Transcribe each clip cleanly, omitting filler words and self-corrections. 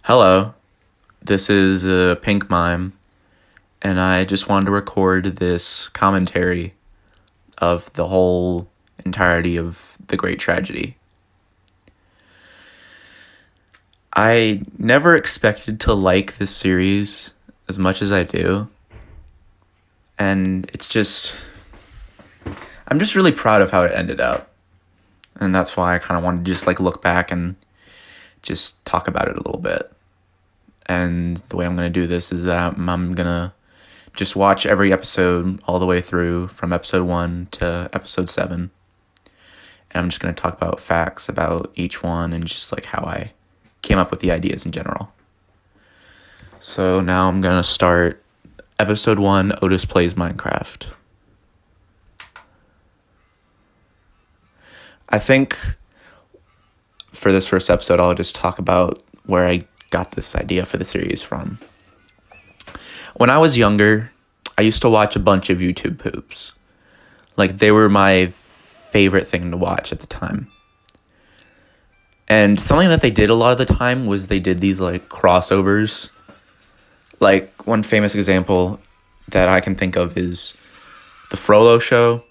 Hello, this is Pink Mime, and I just wanted to record this commentary of the whole entirety of The Great Tragedy. I never expected to like this series as much as I do, and I'm just really proud of how it ended up, and that's why I kind of wanted to just look back and just talk about it a little bit. And the way I'm going to do this is that I'm going to just watch every episode all the way through from episode 1 to episode 7. And I'm just going to talk about facts about each one and just how I came up with the ideas in general. So now I'm going to start episode 1, Otis Plays Minecraft. I think for this first episode, I'll just talk about where I got this idea for the series from. When I was younger, I used to watch a bunch of YouTube poops. They were my favorite thing to watch at the time. And something that they did a lot of the time was they did these crossovers. One famous example that I can think of is the Frollo Show.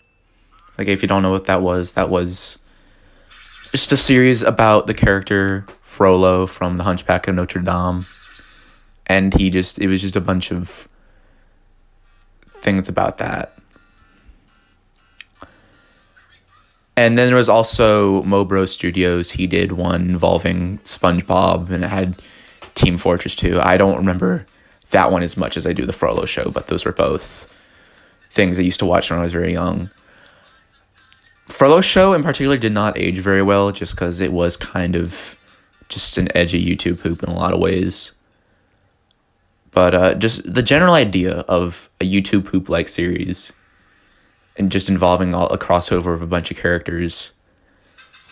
If you don't know what that was just a series about the character Frollo from The Hunchback of Notre Dame. And it was just a bunch of things about that. And then there was also Mobro Studios. He did one involving SpongeBob, and it had Team Fortress 2. I don't remember that one as much as I do the Frollo Show, but those were both things I used to watch when I was very young. Frollo Show in particular did not age very well, just because it was kind of just an edgy YouTube poop in a lot of ways. But just the general idea of a YouTube poop-like series and just involving a crossover of a bunch of characters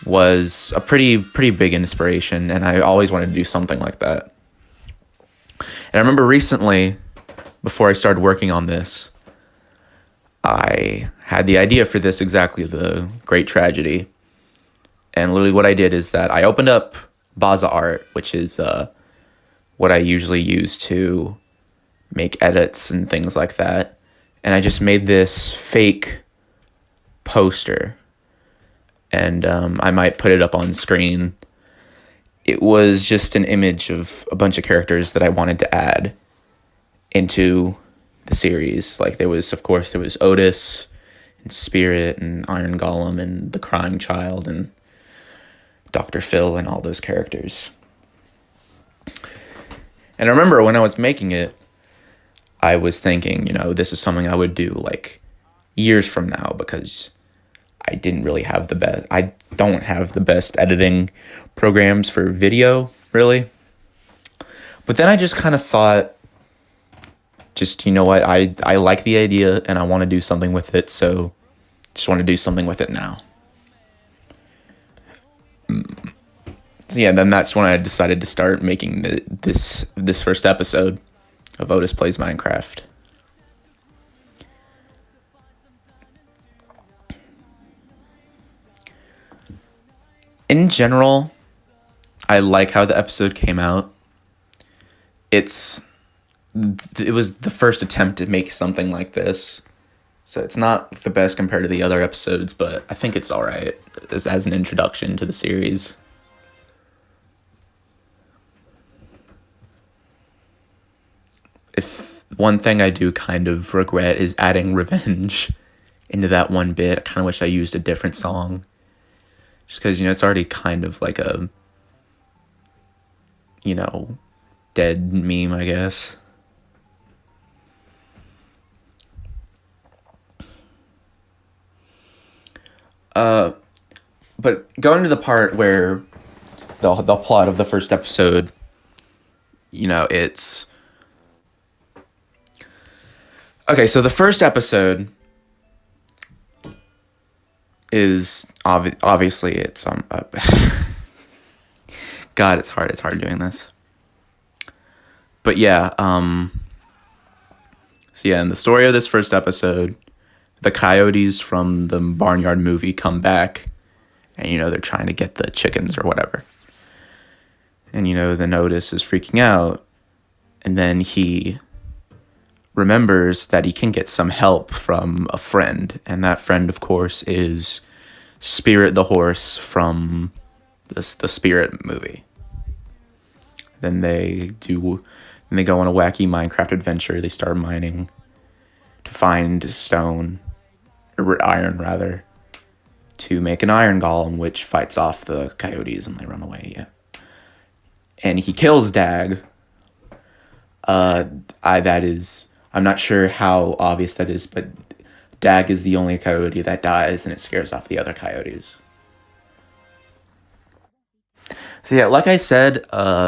was a pretty big inspiration, and I always wanted to do something like that. And I remember recently, before I started working on this, I had the idea for this exactly, The Great Tragedy. And literally what I did is that I opened up Baza Art, which is what I usually use to make edits and things like that. And I just made this fake poster. And I might put it up on screen. It was just an image of a bunch of characters that I wanted to add into the series. There was Otis and Spirit and Iron Golem and the Crying Child and Dr. Phil and all those characters. And I remember when I was making it, I was thinking, this is something I would do years from now, because I didn't really have I don't have the best editing programs for video, really. But then I just kind of thought, what, I like the idea and I want to do something with it, so just want to do something with it now. So yeah, then that's when I decided to start making this first episode of Otis Plays Minecraft. In general, I like how the episode came out. It was the first attempt to make something like this, so it's not the best compared to the other episodes, but I think it's alright as an introduction to the series. If one thing I do kind of regret is adding Revenge into that one bit. I kind of wish I used a different song, just because, it's already kind of like a, dead meme, I guess. But going to the part where the plot of the first episode, it's... Okay, so the first episode is obviously it's God, it's hard doing this. But yeah, so yeah, in the story of this first episode, the coyotes from the Barnyard movie come back, and they're trying to get the chickens or whatever. And, then Otis is freaking out. And then he remembers that he can get some help from a friend. And that friend, of course, is Spirit the horse from the Spirit movie. Then they go on a wacky Minecraft adventure. They start mining to find stone, or iron rather, to make an iron golem, which fights off the coyotes and they run away. Yeah, and he kills Dag. I'm not sure how obvious that is, but Dag is the only coyote that dies, and it scares off the other coyotes. So yeah, like I said,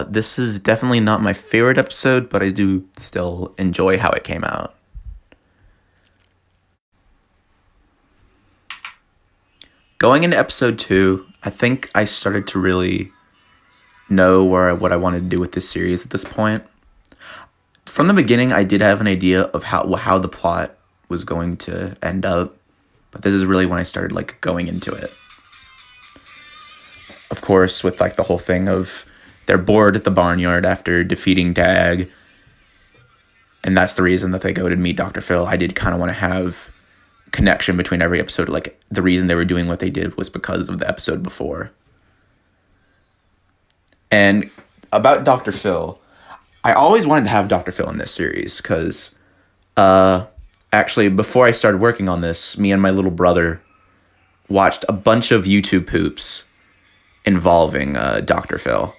this is definitely not my favorite episode, but I do still enjoy how it came out. Going into episode 2, I think I started to really know what I wanted to do with this series at this point. From the beginning, I did have an idea of how the plot was going to end up, but this is really when I started going into it. Of course, with the whole thing of they're bored at the barnyard after defeating Dag, and that's the reason that they go to meet Dr. Phil. I did kind of want to have connection between every episode. The reason they were doing what they did was because of the episode before. And about Dr. Phil, I always wanted to have Dr. Phil in this series because actually before I started working on this, me and my little brother watched a bunch of YouTube poops involving Dr. Phil.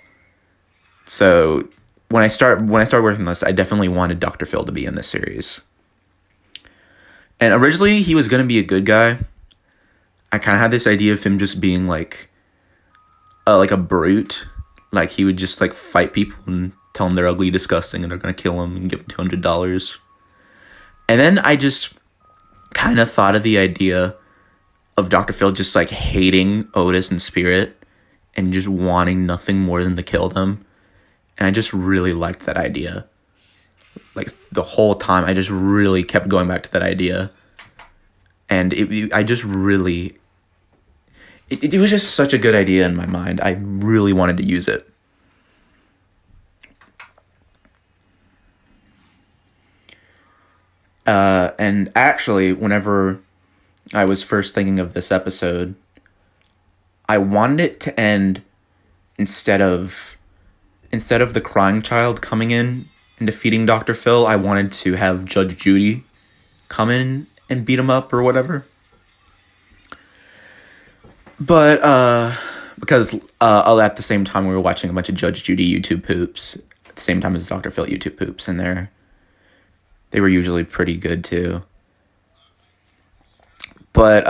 So when I started working on this, I definitely wanted Dr. Phil to be in this series. And originally he was going to be a good guy. I kind of had this idea of him just being like a brute. He would just fight people and tell them they're ugly, disgusting, and they're going to kill him and give him $200. And then I just kind of thought of the idea of Dr. Phil just hating Otis and Spirit and just wanting nothing more than to kill them. And I just really liked that idea. The whole time, I just really kept going back to that idea. And it was just such a good idea in my mind. I really wanted to use it. And actually, whenever I was first thinking of this episode, I wanted it to end instead of the crying child coming in and defeating Dr. Phil. I wanted to have Judge Judy come in and beat him up or whatever. But because at the same time we were watching a bunch of Judge Judy YouTube poops at the same time as Dr. Phil YouTube poops, and they were usually pretty good too. But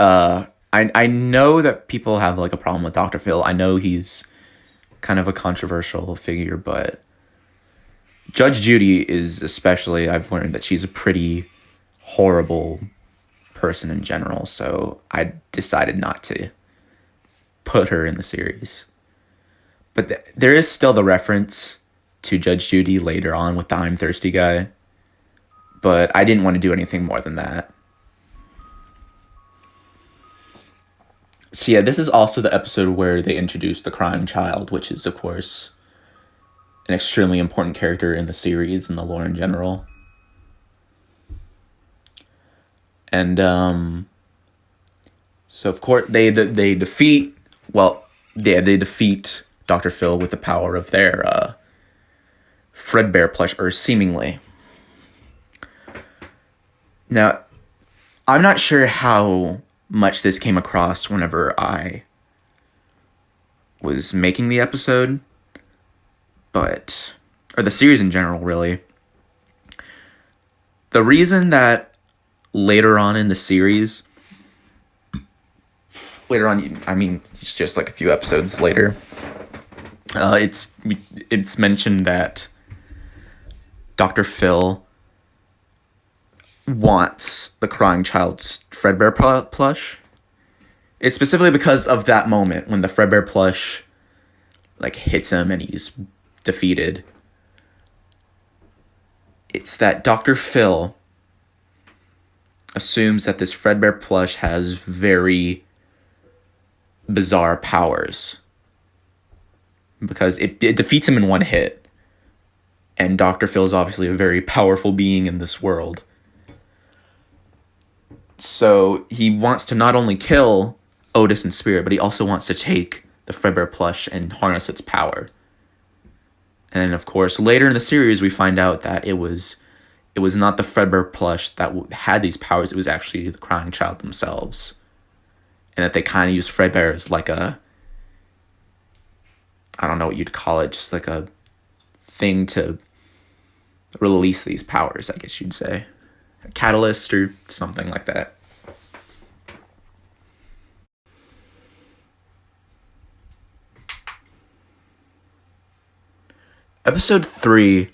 I know that people have a problem with Dr. Phil. I know he's kind of a controversial figure, but Judge Judy is especially, I've learned that she's a pretty horrible person in general, so I decided not to put her in the series. But there is still the reference to Judge Judy later on with the I'm Thirsty guy, but I didn't want to do anything more than that. So yeah, this is also the episode where they introduce the crying child, which is, of course, an extremely important character in the series and the lore in general. And so of course they defeat Dr. Phil with the power of their Fredbear plush, or seemingly. Now, I'm not sure how much this came across whenever I was making the episode, or the series in general, really. The reason that later on in the series, I mean, it's just a few episodes later, it's mentioned that Dr. Phil wants the crying child's Fredbear plush. It's specifically because of that moment when the Fredbear plush hits him and he's defeated. It's that Dr. Phil assumes that this Fredbear plush has very bizarre powers. because it defeats him in one hit. And Dr. Phil is obviously a very powerful being in this world. So he wants to not only kill Otis and Spirit, but he also wants to take the Fredbear plush and harness its power. And of course, later in the series, we find out that it was not the Fredbear plush that had these powers. It was actually the Crying Child themselves, and that they kind of used Fredbear as like a, I don't know what you'd call it, just like a thing to release these powers, I guess you'd say. A catalyst or something like that. Episode 3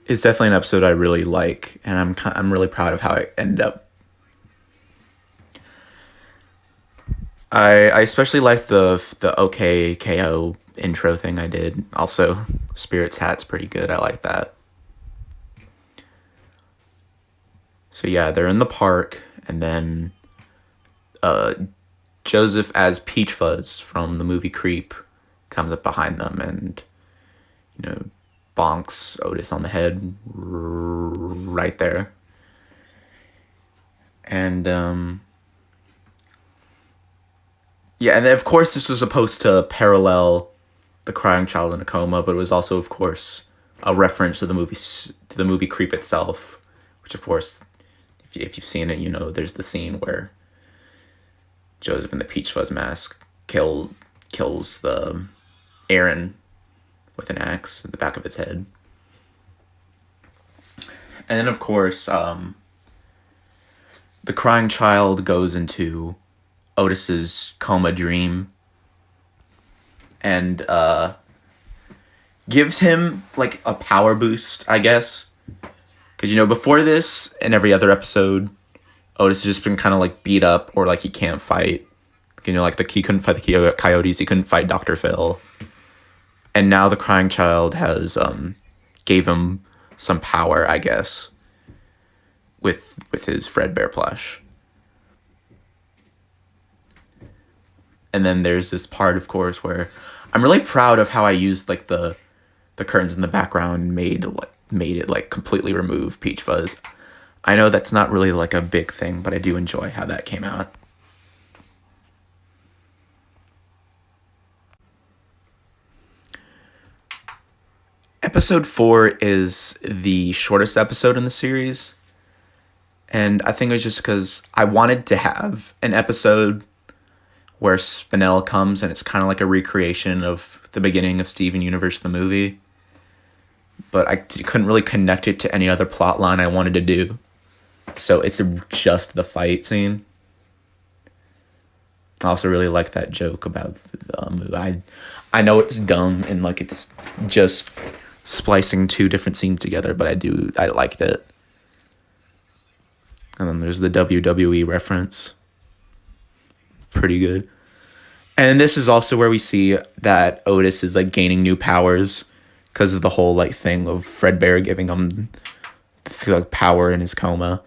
is definitely an episode I really like, and I'm really proud of how it ended up. I especially like the OKKO intro thing I did. Also, Spirit's hat's pretty good. I like that. So yeah, they're in the park, and then Joseph as Peach Fuzz from the movie Creep comes up behind them and, bonks Otis on the head right there. And yeah, and then of course this was supposed to parallel the Crying Child in a Coma, but it was also, of course, a reference to the movie Creep itself, which of course, if you've seen it, there's the scene where Joseph in the Peach Fuzz mask kills the Aaron with an axe at the back of his head. And then, of course, the Crying Child goes into Otis's coma dream and gives him, like, a power boost, I guess. Because, before this, in every other episode, Otis has just been kind of, like, beat up, or, like, he can't fight. Like, he couldn't fight the Coyotes, he couldn't fight Dr. Phil. And now the Crying Child has gave him some power, I guess, with his Fredbear plush. And then there's this part, of course, where I'm really proud of how I used like the curtains in the background made it like completely remove Peach Fuzz. I know that's not really like a big thing, but I do enjoy how that came out. Episode 4 is the shortest episode in the series. And I think it was just because I wanted to have an episode where Spinel comes and it's kind of like a recreation of the beginning of Steven Universe, the movie. But I couldn't really connect it to any other plot line I wanted to do. So it's just the fight scene. I also really like that joke about the movie. I know it's dumb and like it's just splicing two different scenes together, but I liked it. And then there's the WWE reference. Pretty good. And this is also where we see that Otis is like gaining new powers because of the whole like thing of Fredbear giving him like power in his coma.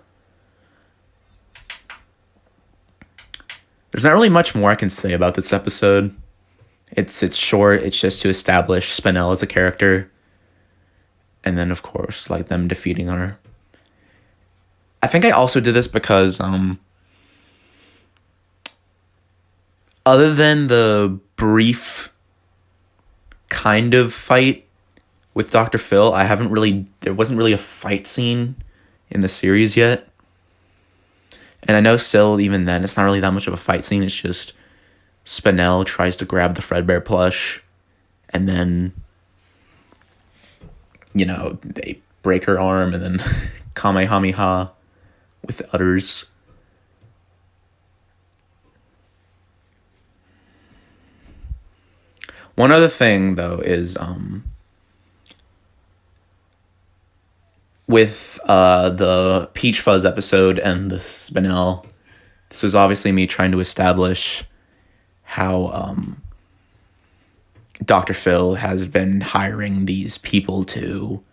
There's not really much more I can say about this episode. It's short. It's just to establish Spinel as a character. And then, of course, like them defeating her. I think I also did this because other than the brief kind of fight with Dr. Phil, there wasn't really a fight scene in the series yet. And I know still, even then, it's not really that much of a fight scene. It's just Spinel tries to grab the Fredbear plush, and then, they break her arm, and then Kamehameha with udders. One other thing, though, is with the Peach Fuzz episode and the Spinel, this was obviously me trying to establish how Dr. Phil has been hiring these people to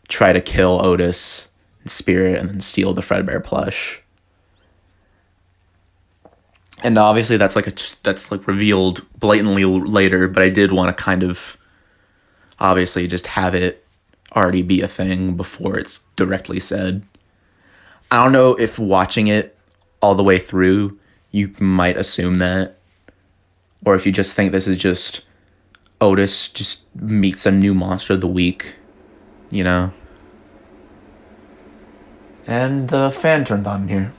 try to kill Otis and Spirit and then steal the Fredbear plush. And obviously that's revealed blatantly later, but I did want to kind of obviously just have it already be a thing before it's directly said. I don't know if watching it all the way through, you might assume that, or if you just think this is just Otis just meets a new monster of the week, you know? And the fan turned on here.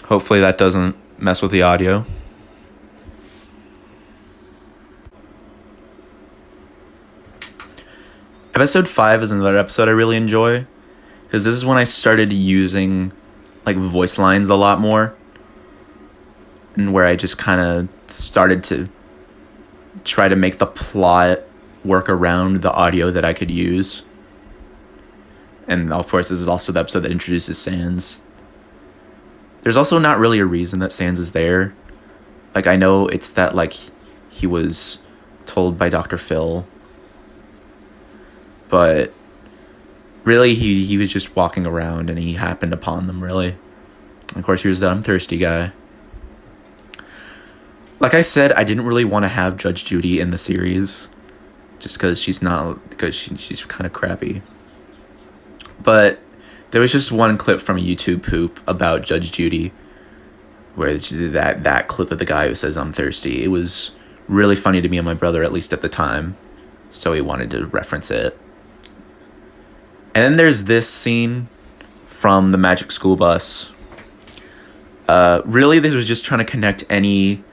Hopefully that doesn't mess with the audio. Episode 5 is another episode I really enjoy, because this is when I started using like voice lines a lot more, and where I just kind of started to try to make the plot work around the audio that I could use. And of course, this is also the episode that introduces Sans. There's also not really a reason that Sans is there. Like, I know it's that, like, he was told by Dr. Phil. But really, he was just walking around and he happened upon them, really. And of course, here's the I'm thirsty guy. Like I said, I didn't really want to have Judge Judy in the series, just because she's kind of crappy. But there was just one clip from a YouTube poop about Judge Judy, where that clip of the guy who says I'm thirsty. It was really funny to me and my brother, at least at the time, so he wanted to reference it. And then there's this scene from the Magic School Bus. Really, this was just trying to connect any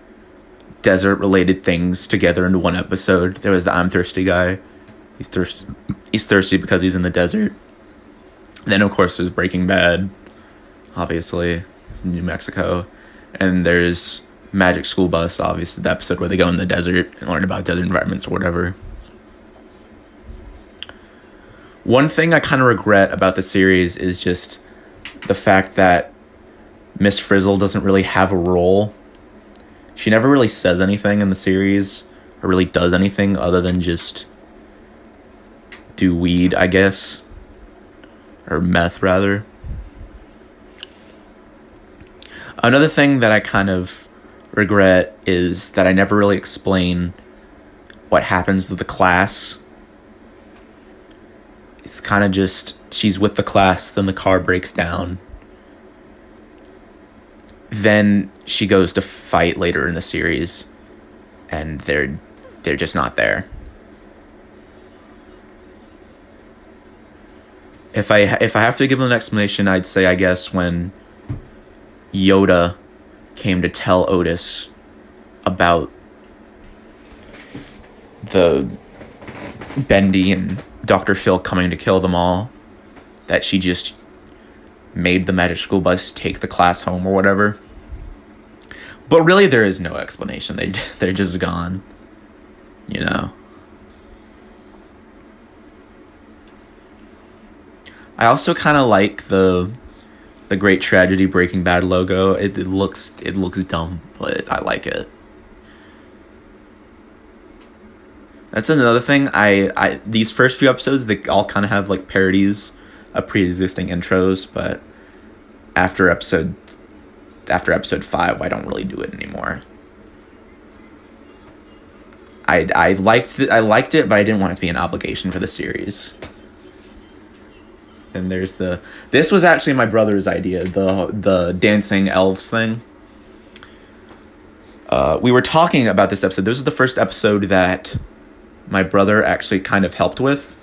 desert-related things together into one episode. There was the I'm thirsty guy. He's thirsty because he's in the desert. Then, of course, there's Breaking Bad, obviously, New Mexico. And there's Magic School Bus, obviously, the episode where they go in the desert and learn about desert environments or whatever. One thing I kind of regret about the series is just the fact that Miss Frizzle doesn't really have a role. She never really says anything in the series, or really does anything other than just do weed, I guess. Or meth, rather. Another thing that I kind of regret is that I never really explain what happens to the class. It's kind of just, she's with the class, then the car breaks down. Then she goes to fight later in the series, and they're just not there. If I have to give them an explanation, I'd say, I guess, when Yoda came to tell Otis about the Bendy and Dr. Phil coming to kill them all, that she just made the Magic School Bus take the class home or whatever. But really, there is no explanation. They're just gone, you know. I also kind of like the Great Tragedy Breaking Bad logo. It looks dumb, but I like it. That's another thing. I these first few episodes, they all kind of have like parodies of pre-existing intros, but after episode 5, I don't really do it anymore. I liked it, but I didn't want it to be an obligation for the series. And there's this was actually my brother's idea, the dancing elves thing. We were talking about this episode. This was the first episode that my brother actually kind of helped with.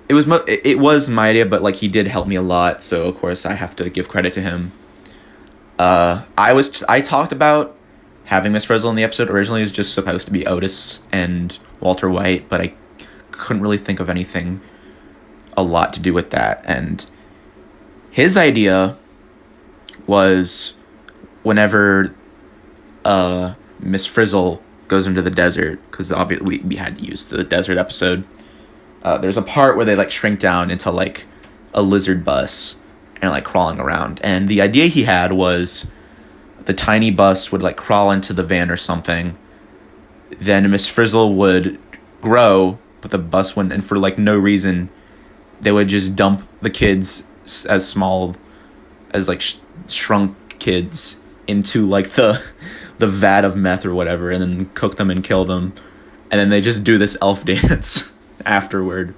It was my idea, but like he did help me a lot, so of course I have to give credit to him. I talked about having Miss Frizzle in the episode. Originally, it was just supposed to be Otis and Walter White, but I couldn't really think of anything a lot to do with that. And his idea was whenever Miss Frizzle goes into the desert, because obviously we had to use the desert episode. There's a part where they like shrink down into like a lizard bus and like crawling around. And the idea he had was the tiny bus would like crawl into the van or something. Then Miss Frizzle would grow, but the bus wouldn't. And for like no reason, they would just dump the kids as small as like shrunk kids into like the the vat of meth or whatever, and then cook them and kill them, and then they just do this elf dance afterward.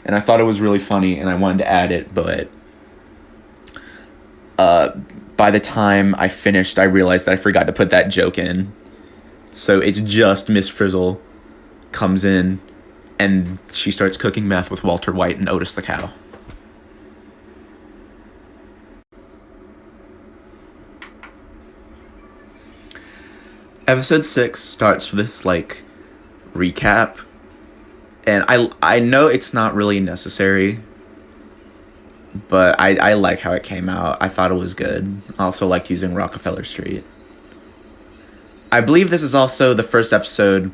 And I thought it was really funny, and I wanted to add it, but by the time I finished, I realized that I forgot to put that joke in. So it's just Miss Frizzle comes in, and she starts cooking meth with Walter White and Otis the cow. Episode 6 starts with this, like, recap. And I know it's not really necessary, but I like how it came out. I thought it was good. I also liked using Rockefeller Street. I believe this is also the first episode,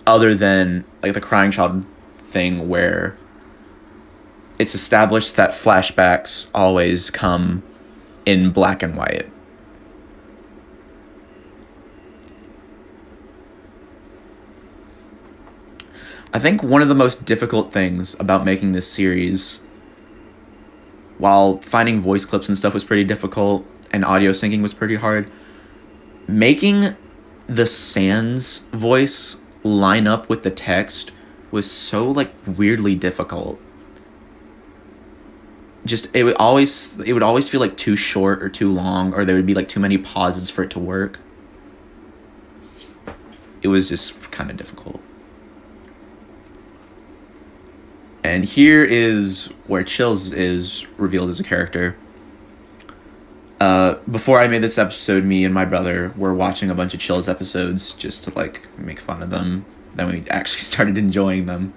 other than, like, the Crying Child thing, where it's established that flashbacks always come in black and white. I think one of the most difficult things about making this series, while finding voice clips and stuff was pretty difficult, and audio syncing was pretty hard, making the Sans voice line up with the text was so, like, weirdly difficult. Just, it would always feel like too short or too long, or there would be, like, too many pauses for it to work. It was just kind of difficult. And here is where Chills is revealed as a character. Before I made this episode, me and my brother were watching a bunch of Chills episodes just to, like, make fun of them. Then we actually started enjoying them.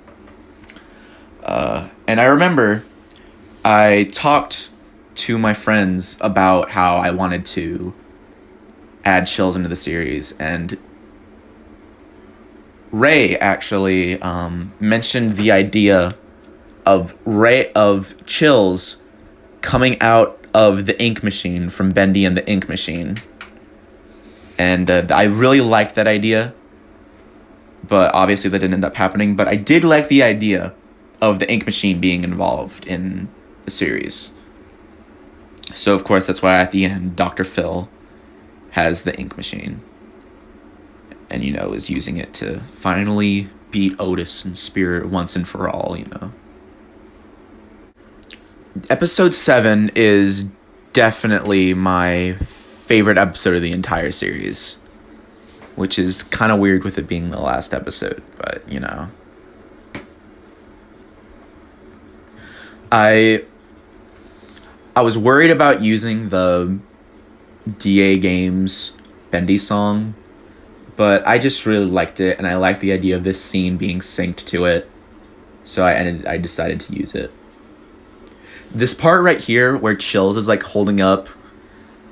And I remember I talked to my friends about how I wanted to add Chills into the series, and Ray actually mentioned the idea of Chills coming out of the ink machine from Bendy and the Ink Machine. And I really liked that idea, but obviously that didn't end up happening. But I did like the idea of the Ink Machine being involved in the series. So, of course, that's why at the end, Dr. Phil has the Ink Machine. And, you know, is using it to finally beat Otis and Spirit once and for all, you know. Episode 7 is definitely my favorite episode of the entire series, which is kind of weird with it being the last episode, but, you know. I was worried about using the DA Games Bendy song, but I just really liked it, and I liked the idea of this scene being synced to it, so I decided to use it. This part right here where Chills is, like, holding up,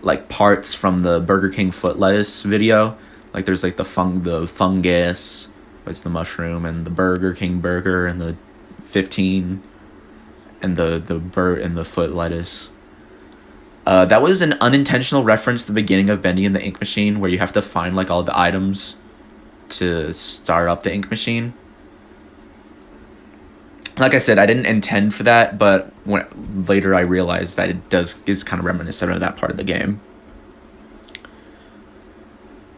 like, parts from the Burger King foot lettuce video. Like, there's, like, the fungus, it's the mushroom, and the Burger King burger, and the 15, and the foot lettuce. That was an unintentional reference to the beginning of Bendy and the Ink Machine, where you have to find, like, all the items to start up the ink machine. Like I said, I didn't intend for that, but later I realized that it is kind of reminiscent of that part of the game.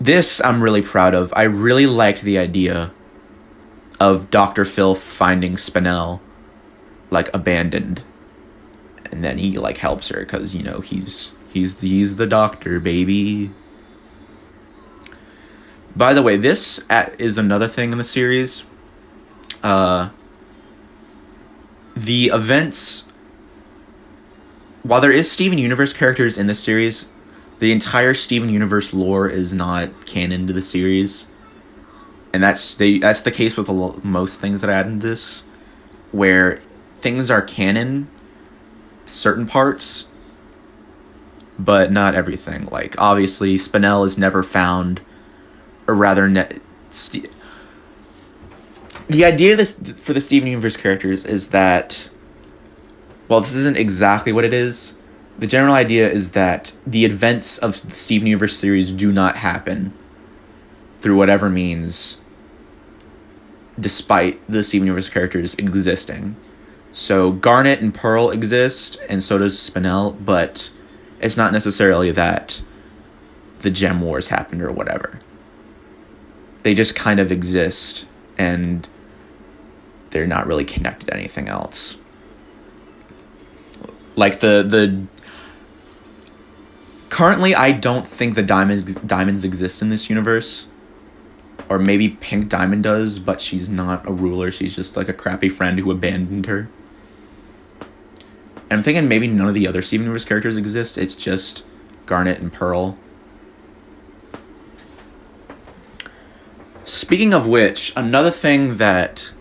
This I'm really proud of. I really liked the idea of Dr. Phil finding Spinel, like, abandoned, and then he, like, helps her because, you know, he's the doctor, baby. By the way, this is another thing in the series. The events, while there is Steven Universe characters in this series, the entire Steven Universe lore is not canon to the series. And that's the case with most things that I add in this, where things are canon, certain parts, but not everything. Like, obviously, Spinel is never found, or rather, the idea for the Steven Universe characters is that, well, this isn't exactly what it is. The general idea is that the events of the Steven Universe series do not happen through whatever means, despite the Steven Universe characters existing. So Garnet and Pearl exist, and so does Spinel, but it's not necessarily that the Gem Wars happened or whatever. They just kind of exist, and they're not really connected to anything else. Like the currently, I don't think the diamonds exist in this universe. Or maybe Pink Diamond does, but she's not a ruler. She's just like a crappy friend who abandoned her. And I'm thinking maybe none of the other Steven Universe characters exist. It's just Garnet and Pearl. Speaking of which, another thing that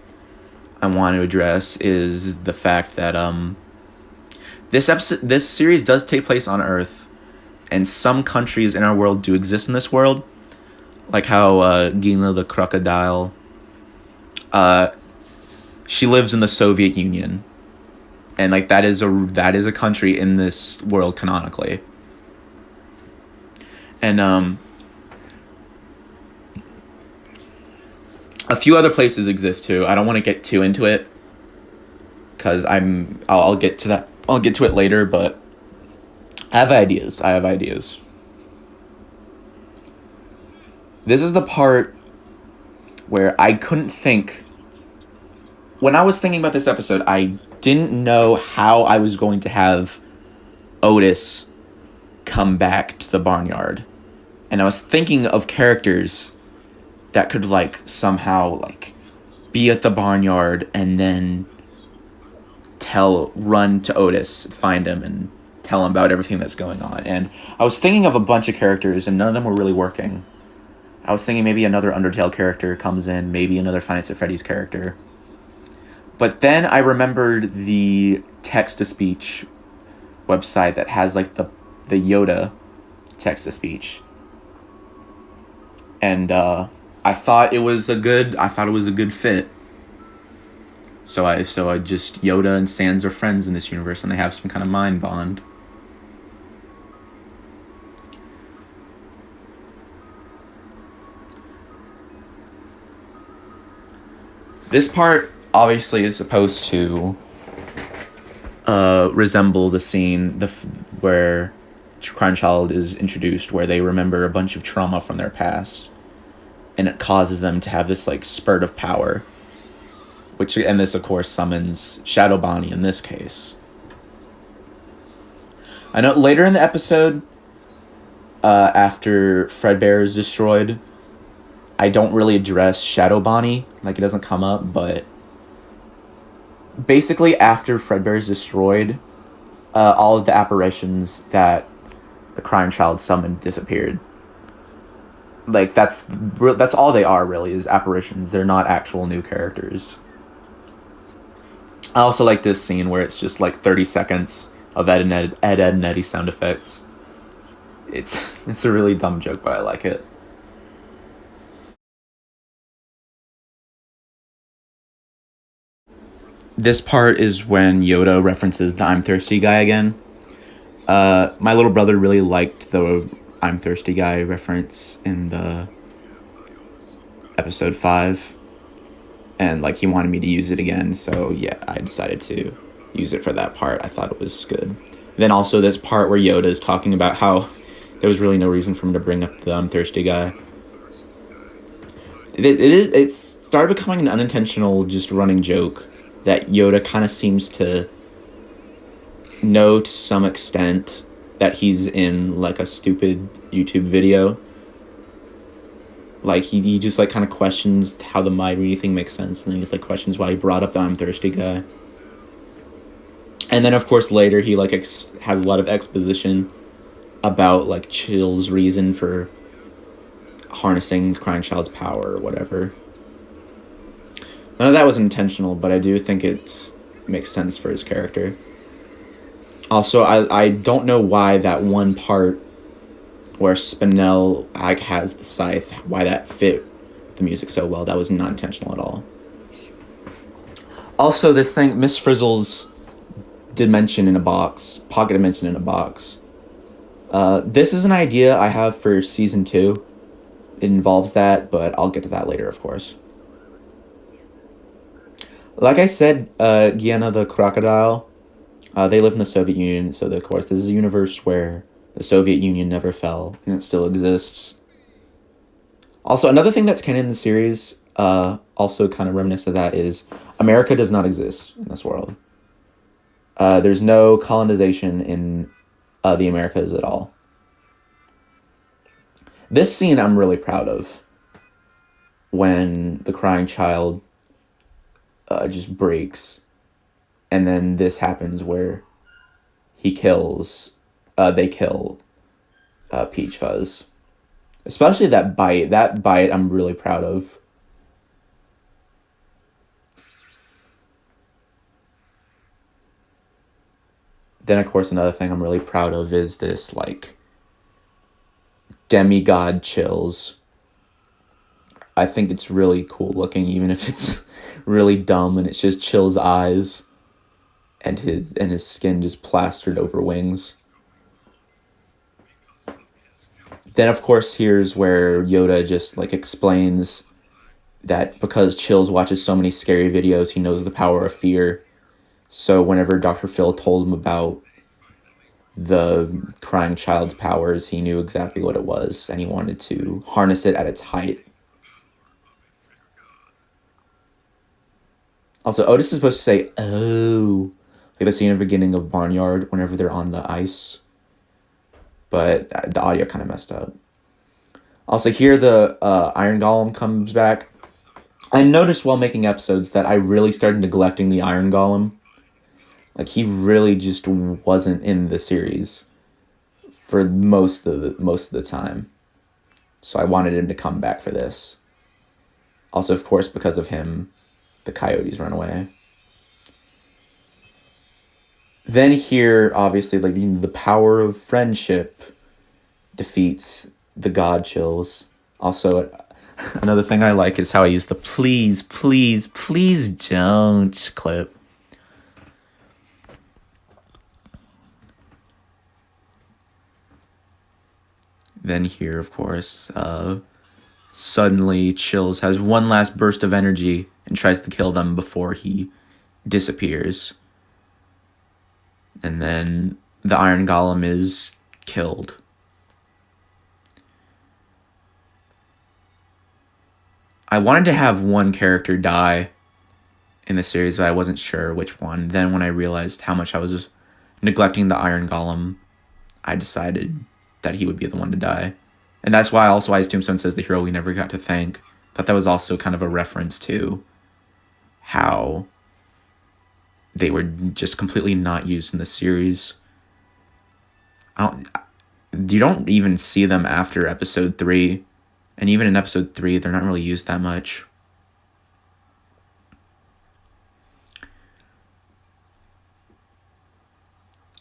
I want to address is the fact that this series does take place on Earth, and some countries in our world do exist in this world, like how Gina the crocodile. She lives in the Soviet Union, and like that is a country in this world canonically. And a few other places exist too. I don't want to get too into it because I'll get to that. I'll get to it later, but I have ideas. This is the part where I couldn't think. When I was thinking about this episode, I didn't know how I was going to have Otis come back to the barnyard. And I was thinking of characters that could like somehow like be at the barnyard and then run to Otis, find him, and tell him about everything that's going on. And I was thinking of a bunch of characters, and none of them were really working. I was thinking maybe another Undertale character comes in, maybe another Five Nights at Freddy's character. But then I remembered the text-to-speech website that has like the Yoda text-to-speech. And I thought it was a good fit. So I just Yoda and Sans are friends in this universe, and they have some kind of mind bond. This part obviously is supposed to resemble the scene where Crime Child is introduced, where they remember a bunch of trauma from their past, and it causes them to have this like spurt of power. And this, of course, summons Shadow Bonnie in this case. I know later in the episode, after Fredbear is destroyed, I don't really address Shadow Bonnie. Like, it doesn't come up, but basically after Fredbear is destroyed, all of the apparitions that the Crying Child summoned disappeared. Like, that's all they are, really, is apparitions. They're not actual new characters. I also like this scene where it's just like 30 seconds of Ed, and Eddie sound effects. It's a really dumb joke, but I like it. This part is when Yoda references the I'm Thirsty guy again. My little brother really liked the I'm Thirsty guy reference in the episode 5. And like he wanted me to use it again, so yeah, I decided to use it for that part. I thought it was good. Then also this part where Yoda is talking about how there was really no reason for him to bring up the I'm Thirsty guy. It started becoming an unintentional, just running joke that Yoda kind of seems to know to some extent that he's in like a stupid YouTube video. Like, he just, like, kind of questions how the mind reading thing makes sense. And then he just, like, questions why he brought up the I'm Thirsty guy. And then, of course, later he, like, has a lot of exposition about, like, Chill's reason for harnessing Crying Child's power or whatever. None of that was intentional, but I do think it makes sense for his character. Also, I don't know why that one part where Spinel has the scythe, why that fit the music so well. That was not intentional at all. Also, this thing, Miss Frizzle's Dimension in a Box, Pocket Dimension in a Box. This is an idea I have for Season 2. It involves that, but I'll get to that later, of course. Like I said, Gianna the crocodile, they live in the Soviet Union, so of course this is a universe where The Soviet Union never fell, and it still exists. Also, another thing that's canon in the series, also kind of reminiscent of that, is America does not exist in this world. There's no colonization in the Americas at all. This scene I'm really proud of, when the crying child just breaks, and then this happens where they kill Peach Fuzz. Especially that bite. That bite I'm really proud of. Then, of course, another thing I'm really proud of is this, like, demigod chills. I think it's really cool looking, even if it's really dumb and it's just Chill's eyes and his skin just plastered over wings. Then, of course, here's where Yoda just, like, explains that because Chills watches so many scary videos, he knows the power of fear. So whenever Dr. Phil told him about the crying child's powers, he knew exactly what it was, and he wanted to harness it at its height. Also, Otis is supposed to say, "Oh," like the scene in the beginning of Barnyard whenever they're on the ice. But the audio kind of messed up. Also, here the Iron Golem comes back. I noticed while making episodes that I really started neglecting the Iron Golem. Like, he really just wasn't in the series for most of the time. So I wanted him to come back for this. Also, of course, because of him, the coyotes run away. Then here, obviously, like, the power of friendship defeats the God Chills. Also, another thing I like is how I use the please, please, please don't clip. Then here, of course, suddenly Chills has one last burst of energy and tries to kill them before he disappears. And then the Iron Golem is killed. I wanted to have one character die in the series, but I wasn't sure which one. Then when I realized how much I was neglecting the Iron Golem, I decided that he would be the one to die. And that's why also Ice Tombstone says the hero we never got to thank. Thought that was also kind of a reference to how they were just completely not used in the series. You don't even see them after episode 3. And even in episode 3, they're not really used that much.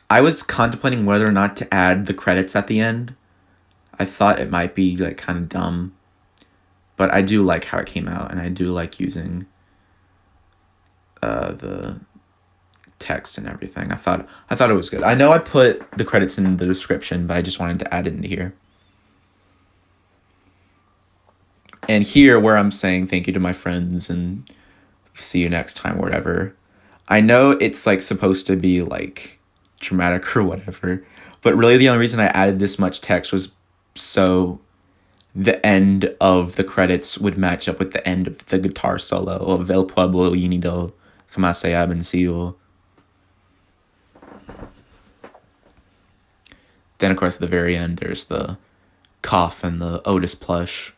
I was contemplating whether or not to add the credits at the end. I thought it might be, like, kind of dumb. But I do like how it came out, and I do like using the text and everything. I thought it was good. I know I put the credits in the description, but I just wanted to add it into here. And here, where I'm saying thank you to my friends and see you next time or whatever, I know it's, like, supposed to be, like, dramatic or whatever, but really the only reason I added this much text was so the end of the credits would match up with the end of the guitar solo of El Pueblo Unido Jamás se ha vencido. Then, of course, at the very end, there's the cough and the Otis plush.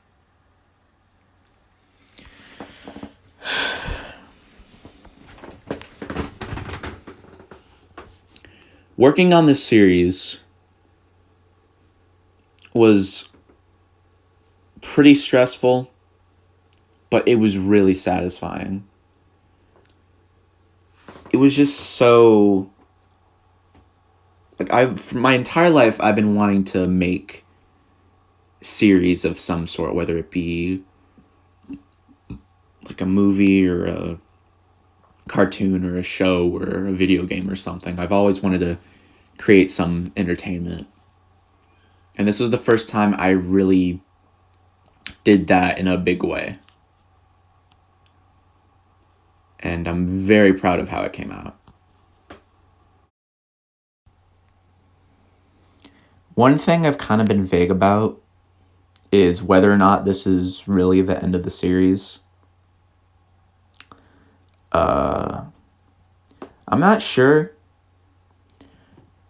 Working on this series was pretty stressful, but it was really satisfying. It was just so... Like, for my entire life, I've been wanting to make series of some sort, whether it be like a movie or a cartoon or a show or a video game or something. I've always wanted to create some entertainment. And this was the first time I really did that in a big way. And I'm very proud of how it came out. One thing I've kind of been vague about is whether or not this is really the end of the series. Uh, I'm not sure.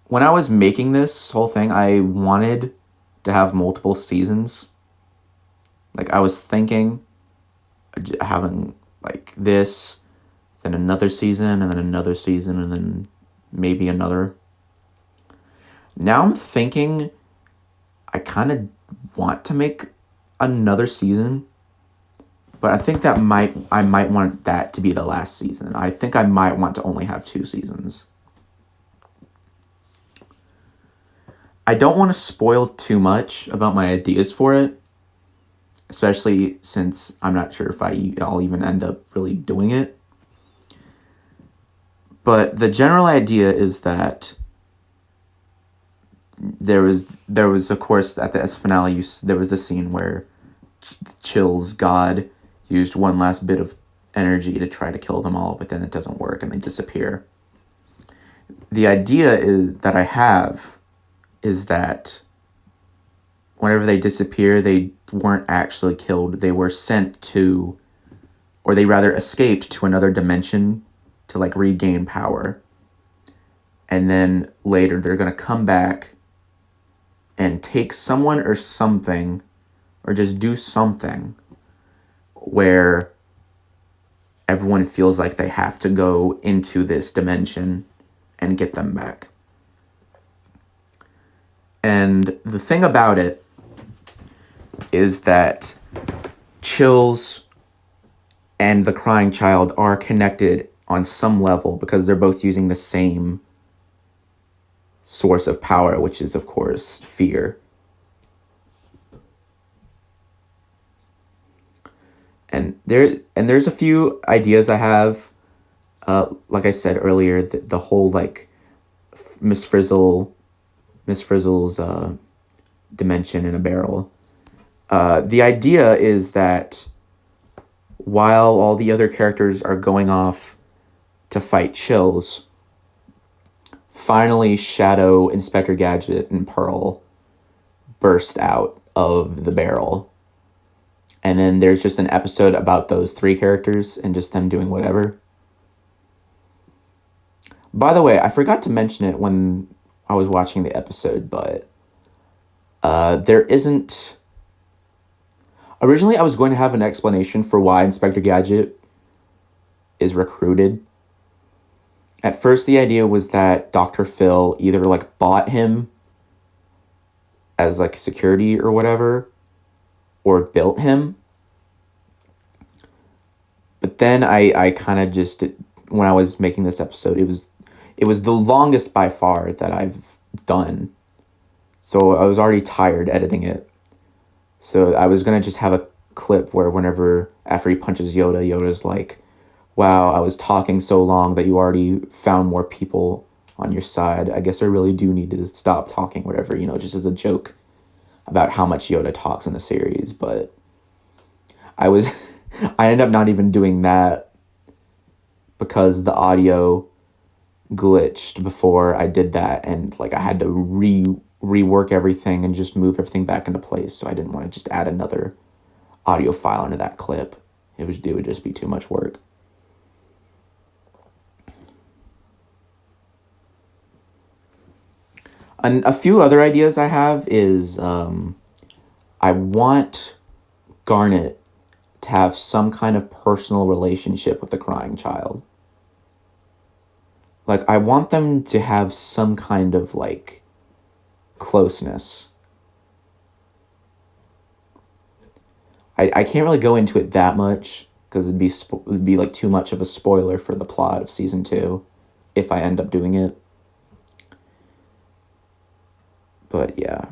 When I was making this whole thing, I wanted to have multiple seasons. Like, I was thinking having like this, then another season, and then another season, and then maybe another. Now I'm thinking I kind of want to make another season, but I think I might want that to be the last season. I think I might want to only have 2 seasons. I don't want to spoil too much about my ideas for it, especially since I'm not sure if I'll even end up really doing it. But the general idea is that there was of course at the finale there was the scene where Chill's god used one last bit of energy to try to kill them all, but then it doesn't work and they disappear. The idea is that I have is that whenever they disappear, they weren't actually killed. They were sent to, or they rather escaped to another dimension to like regain power. And then later they're going to come back and take someone or something, or just do something where everyone feels like they have to go into this dimension and get them back. And the thing about it is that Chills and the Crying Child are connected on some level because they're both using the same source of power, which is, of course, fear. And there's a few ideas I have. Like I said earlier, the whole like Miss Frizzle's dimension in a barrel. The idea is that while all the other characters are going off to fight Chills, finally Shadow, Inspector Gadget, and Pearl burst out of the barrel. And then there's just an episode about those 3 characters and just them doing whatever. By the way, I forgot to mention it when I was watching the episode, but there isn't... Originally, I was going to have an explanation for why Inspector Gadget is recruited. At first, the idea was that Dr. Phil either like bought him as like security or whatever, or built him. But then I kind of just, when I was making this episode, it was the longest by far that I've done. So I was already tired editing it. So I was going to just have a clip where whenever, after he punches Yoda, Yoda's like, wow, I was talking so long that you already found more people on your side. I guess I really do need to stop talking, whatever, just as a joke about how much Yoda talks in the series. But I ended up not even doing that because the audio glitched before I did that. And like I had to rework everything and just move everything back into place. So I didn't want to just add another audio file into that clip. It would just be too much work. And a few other ideas I have is I want Garnet to have some kind of personal relationship with the Crying Child. Like, I want them to have some kind of, like, closeness. I can't really go into it that much because it'd be like too much of a spoiler for the plot of season 2 if I end up doing it. But yeah.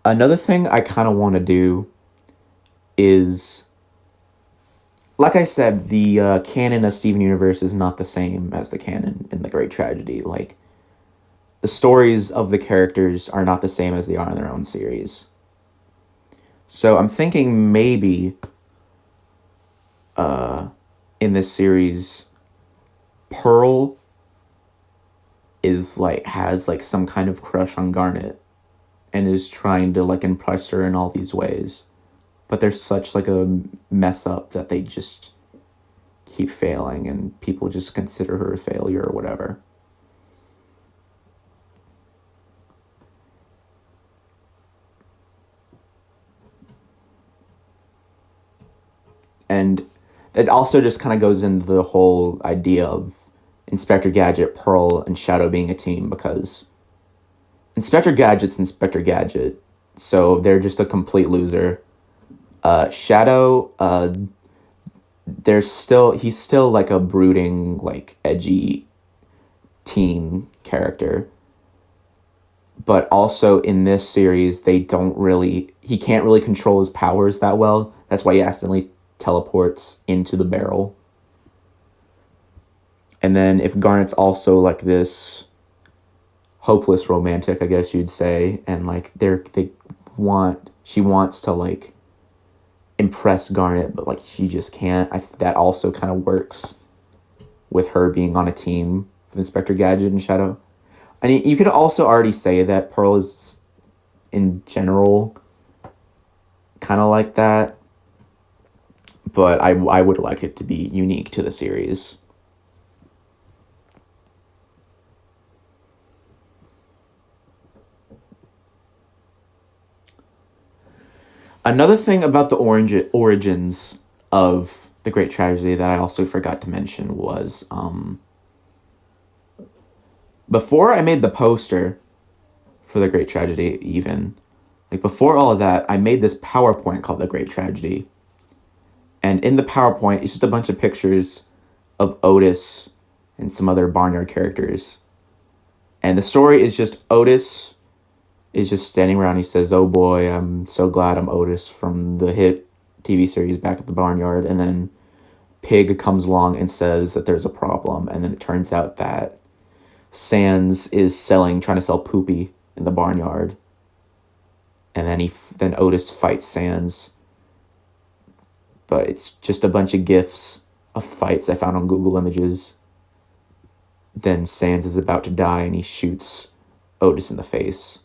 Another thing I kind of want to do is, like I said, the canon of Steven Universe is not the same as the canon in The Great Tragedy. Like, the stories of the characters are not the same as they are in their own series. So I'm thinking maybe in this series, Pearl is like has like some kind of crush on Garnet and is trying to like impress her in all these ways. But they're such like a mess up that they just keep failing and people just consider her a failure or whatever. And it also just kind of goes into the whole idea of Inspector Gadget, Pearl, and Shadow being a team, because Inspector Gadget's Inspector Gadget, so they're just a complete loser. Shadow, he's still like a brooding, like edgy teen character. But also in this series, he can't really control his powers that well. That's why he accidentally teleports into the barrel. And then if Garnet's also like this hopeless romantic, I guess you'd say, and like she wants to like impress Garnet, but like she just can't. That also kind of works with her being on a team with Inspector Gadget and Shadow. I mean, you could also already say that Pearl is, in general, kind of like that. But I would like it to be unique to the series. Another thing about the origins of The Great Tragedy that I also forgot to mention was, before I made the poster for The Great Tragedy, even, like before all of that, I made this PowerPoint called The Great Tragedy. And in the PowerPoint, it's just a bunch of pictures of Otis and some other Barnyard characters. And the story is just Otis is just standing around. He says, "Oh boy, I'm so glad I'm Otis," from the hit TV series Back at the Barnyard. And then Pig comes along and says that there's a problem. And then it turns out that Sans is trying to sell Poopy in the barnyard. And then Otis fights Sans. But it's just a bunch of GIFs of fights I found on Google Images. Then Sans is about to die and he shoots Otis in the face.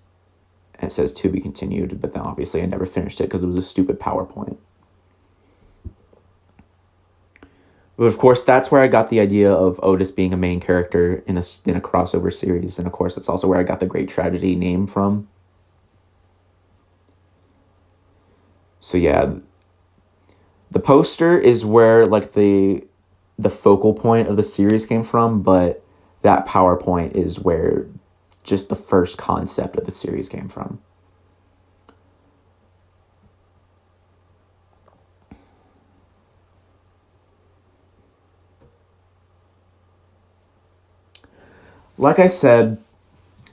And it says "to be continued," but then obviously I never finished it because it was a stupid PowerPoint. But of course, that's where I got the idea of Otis being a main character in a crossover series. And of course, that's also where I got the Great Tragedy name from. So yeah, the poster is where like the focal point of the series came from, but that PowerPoint is where just the first concept of the series came from. Like I said,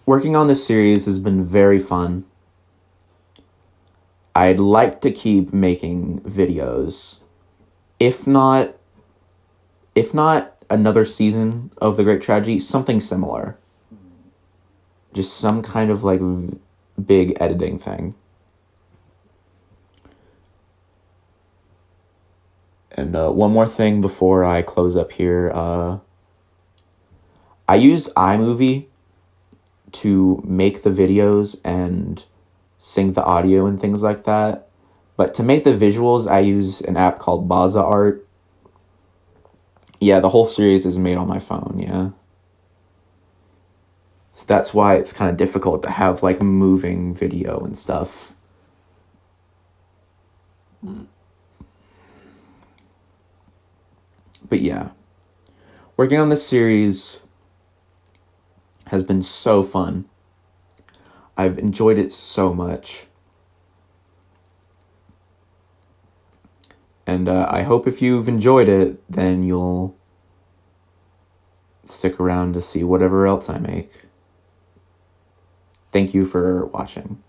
working on this series has been very fun. I'd like to keep making videos. If not another season of The Great Tragedy, something similar. Just some kind of like big editing thing. And one more thing before I close up here. I use iMovie to make the videos and sync the audio and things like that. But to make the visuals, I use an app called Baza Art. Yeah, the whole series is made on my phone, yeah. So that's why it's kind of difficult to have like moving video and stuff. But yeah, working on this series has been so fun. I've enjoyed it so much. And I hope if you've enjoyed it, then you'll stick around to see whatever else I make. Thank you for watching.